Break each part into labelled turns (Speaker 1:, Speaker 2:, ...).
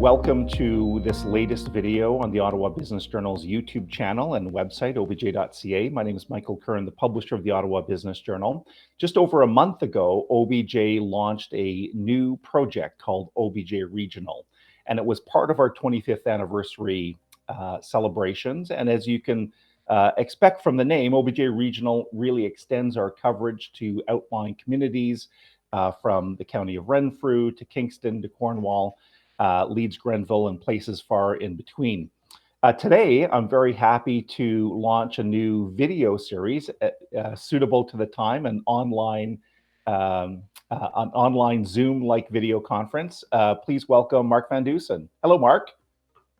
Speaker 1: Welcome to this latest video on the Ottawa Business Journal's YouTube channel and website, obj.ca. My name is Michael Curran, the publisher of the Ottawa Business Journal. Just over a month ago, OBJ launched a new project called OBJ Regional, and it was part of our 25th anniversary celebrations. And as you can expect from the name, OBJ Regional really extends our coverage to outlying communities from the county of Renfrew to Kingston to Cornwall, Leeds, Grenville, and places far in between. Today, I'm very happy to launch a new video series suitable to the time, an online Zoom-like video conference. Please welcome Mark Van Dusen. Hello, Mark.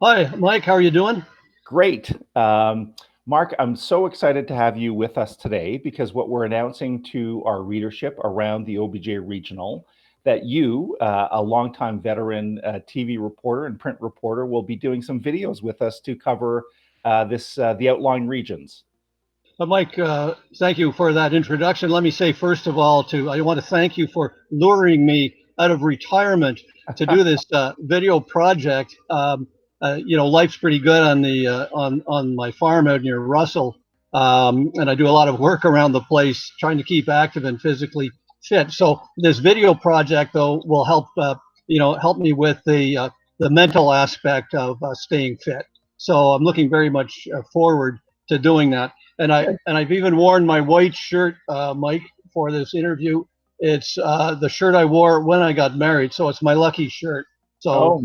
Speaker 2: Hi, Mike. How are you doing?
Speaker 1: Great. Mark, I'm so excited to have you with us today because what we're announcing to our readership around the OBJ Regional, that you, a longtime veteran TV reporter and print reporter, will be doing some videos with us to cover the outlying regions.
Speaker 2: Mike, thank you for that introduction. Let me say, first of all, I want to thank you for luring me out of retirement to do this video project. Life's pretty good on my farm out near Russell, and I do a lot of work around the place, trying to keep active and physically fit. So this video project, though, will help me with the mental aspect of staying fit. So I'm looking very much forward to doing that. And I've even worn my white shirt, Mike, for this interview. It's the shirt I wore when I got married, so it's my lucky shirt. So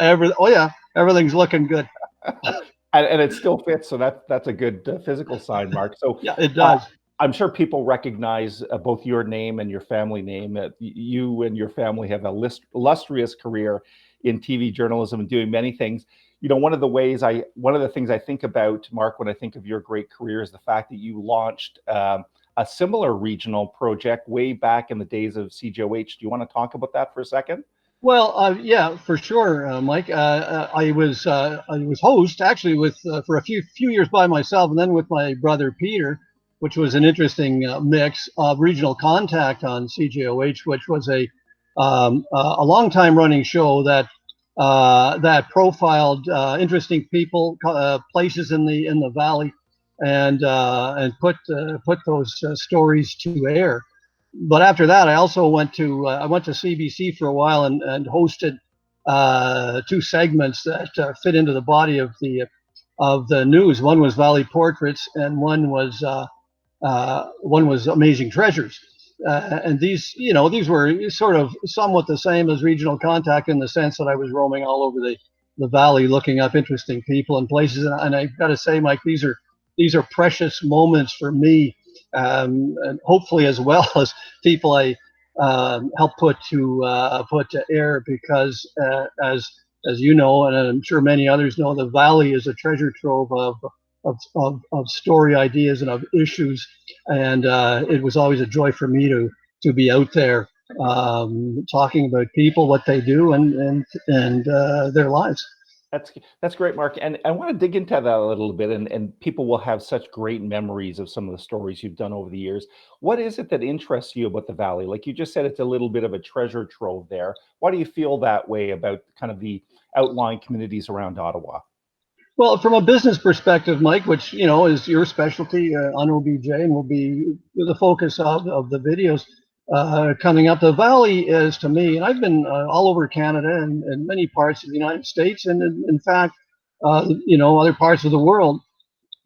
Speaker 2: everything's looking good.
Speaker 1: And it still fits, so that's a good physical sign, Mark. So
Speaker 2: yeah, it does.
Speaker 1: I'm sure people recognize both your name and your family name. You and your family have a illustrious career in TV journalism and doing many things. You know, one of the things I think about, Mark, when I think of your great career is the fact that you launched a similar regional project way back in the days of CJOH. Do you want to talk about that for a second?
Speaker 2: Well, yeah, for sure, Mike. I was host actually for a few years by myself, and then with my brother Peter, which was an interesting mix of regional contact on CJOH, which was a long time running show that profiled interesting people, places in the valley, and put those stories to air. But after that, I also went to CBC for a while and hosted two segments that fit into the body of the news. One was Valley Portraits, and one was Amazing Treasures. And these were sort of somewhat the same as regional contact in the sense that I was roaming all over the valley, looking up interesting people and places. And I've got to say, Mike, these are precious moments for me. And hopefully as well as people I help put to air, because as you know, and I'm sure many others know, the valley is a treasure trove of story ideas and of issues, and it was always a joy for me to be out there talking about people, what they do, and their lives.
Speaker 1: That's great, Mark. And I want to dig into that a little bit, and people will have such great memories of some of the stories you've done over the years. What is it that interests you about the Valley? Like you just said, it's a little bit of a treasure trove there. Why do you feel that way about kind of the outlying communities around Ottawa?
Speaker 2: Well, from a business perspective, Mike, which is your specialty on OBJ and will be the focus of the videos coming up, the Valley is, to me, and I've been all over Canada and many parts of the United States, and in fact, other parts of the world.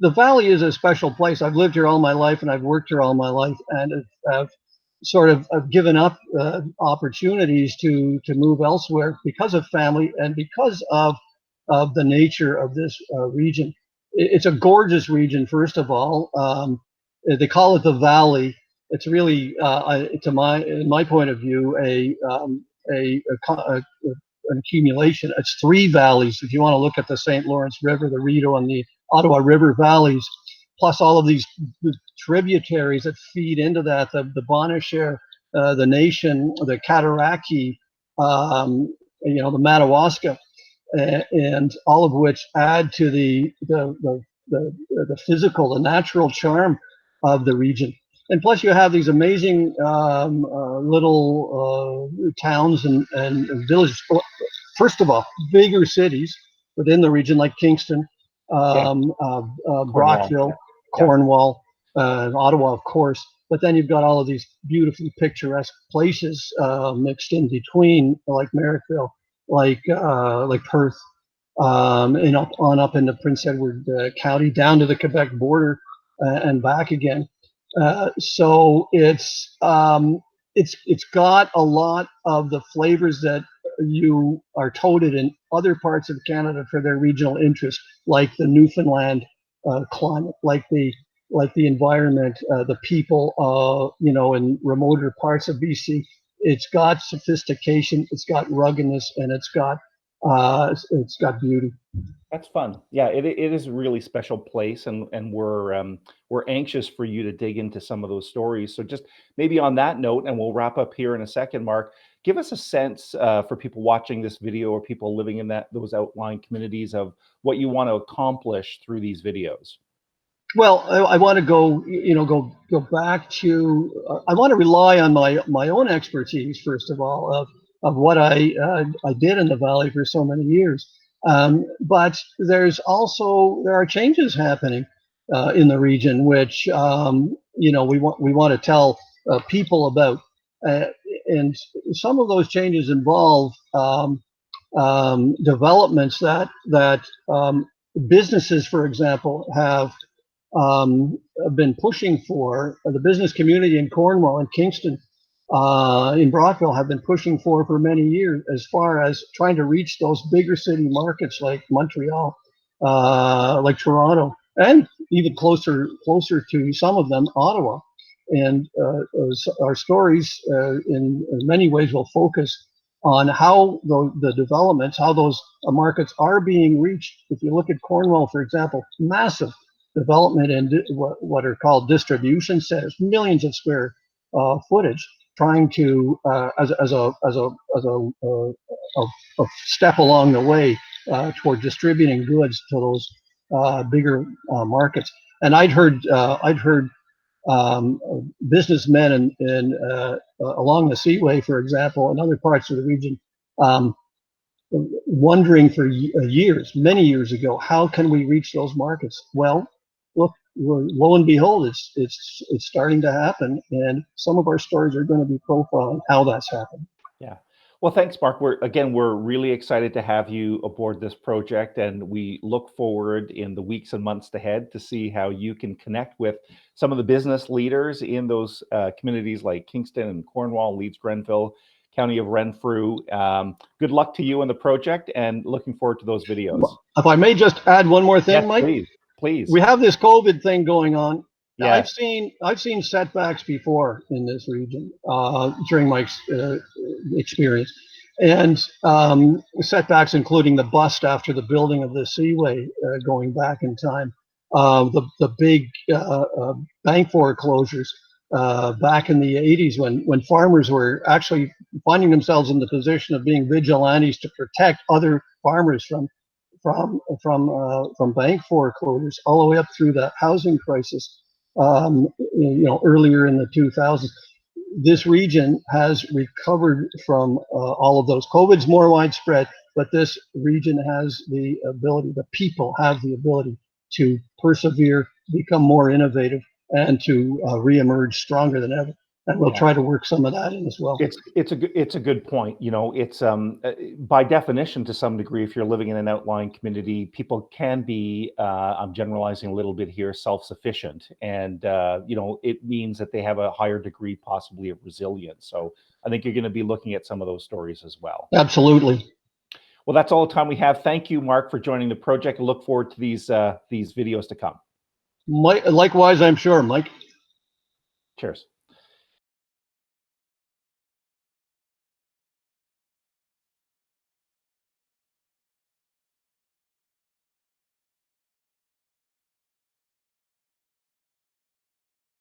Speaker 2: The Valley is a special place. I've lived here all my life, and I've worked here all my life, and I've sort of given up opportunities to move elsewhere because of family and because of the nature of this region. It's a gorgeous region, first of all. They call it the Valley. It's really, in my point of view, an accumulation. It's three valleys. If you want to look at the St. Lawrence River, the Rideau, and the Ottawa River valleys, plus all of these tributaries that feed into that, the Bonnechere, the Nation, the Cataraqui, the Madawaska, and all of which add to the physical, the natural charm of the region. And plus, you have these amazing little towns and villages. first of all, bigger cities within the region like Kingston, Brockville, Cornwall, Ottawa, of course. But then you've got all of these beautifully picturesque places mixed in between, like Merrickville, like Perth, and up into Prince Edward County, down to the Quebec border, and back again. So it's got a lot of the flavors that you are toted in other parts of Canada for their regional interest, like the Newfoundland climate, like the environment, the people, in remoter parts of BC. It's got sophistication, it's got ruggedness, and it's got beauty.
Speaker 1: That's fun. Yeah, it is a really special place, and we're anxious for you to dig into some of those stories. So just maybe on that note, and we'll wrap up here in a second, Mark, give us a sense for people watching this video or people living in those outlying communities of what you want to accomplish through these videos.
Speaker 2: Well, I want to go back to. I want to rely on my own expertise first of all of what I did in the Valley for so many years. But there are changes happening in the region, which we want to tell people about, and some of those changes involve developments that businesses, for example, have been pushing for. The business community in Cornwall and Kingston, in Brockville, have been pushing for many years, as far as trying to reach those bigger city markets like Montreal, like Toronto, and even closer to some of them, Ottawa. And our stories, in many ways, will focus on how the developments, how those markets are being reached. If you look at Cornwall, for example, massive development in what are called distribution centers, millions of square footage, trying to as a step along the way toward distributing goods to those bigger markets. And I'd heard businessmen in along the Seaway, for example, and other parts of the region, wondering for years, many years ago, how can we reach those markets? Well, look, lo and behold, it's starting to happen, and some of our stories are going to be profiling how that's happened.
Speaker 1: Yeah. Well, thanks, Mark. We're really excited to have you aboard this project, and we look forward in the weeks and months ahead to see how you can connect with some of the business leaders in those communities like Kingston and Cornwall, Leeds, Grenville, County of Renfrew. Good luck to you in the project, and looking forward to those videos.
Speaker 2: If I may just add one more thing,
Speaker 1: yes,
Speaker 2: Mike.
Speaker 1: Please.
Speaker 2: We have this COVID thing going on.
Speaker 1: Yeah.
Speaker 2: I've seen setbacks before in this region during my experience, and setbacks including the bust after the building of the Seaway, going back in time, the big bank foreclosures back in the 80s, when farmers were actually finding themselves in the position of being vigilantes to protect other farmers from bank foreclosures, all the way up through the housing crisis, earlier in the 2000s. This region has recovered from all of those. COVID's more widespread, but this region has the ability, the people have the ability to persevere, become more innovative, and to reemerge stronger than ever. And we'll try to work some of that in as well.
Speaker 1: It's a good point. It's by definition, to some degree, if you're living in an outlying community, people can be, I'm generalizing a little bit here, self-sufficient, and it means that they have a higher degree possibly of resilience. So I think you're going to be looking at some of those stories as well.
Speaker 2: Absolutely.
Speaker 1: Well, that's all the time we have. Thank you, Mark, for joining the project. I look forward to these videos to come.
Speaker 2: Likewise, I'm sure, Mike.
Speaker 1: Cheers.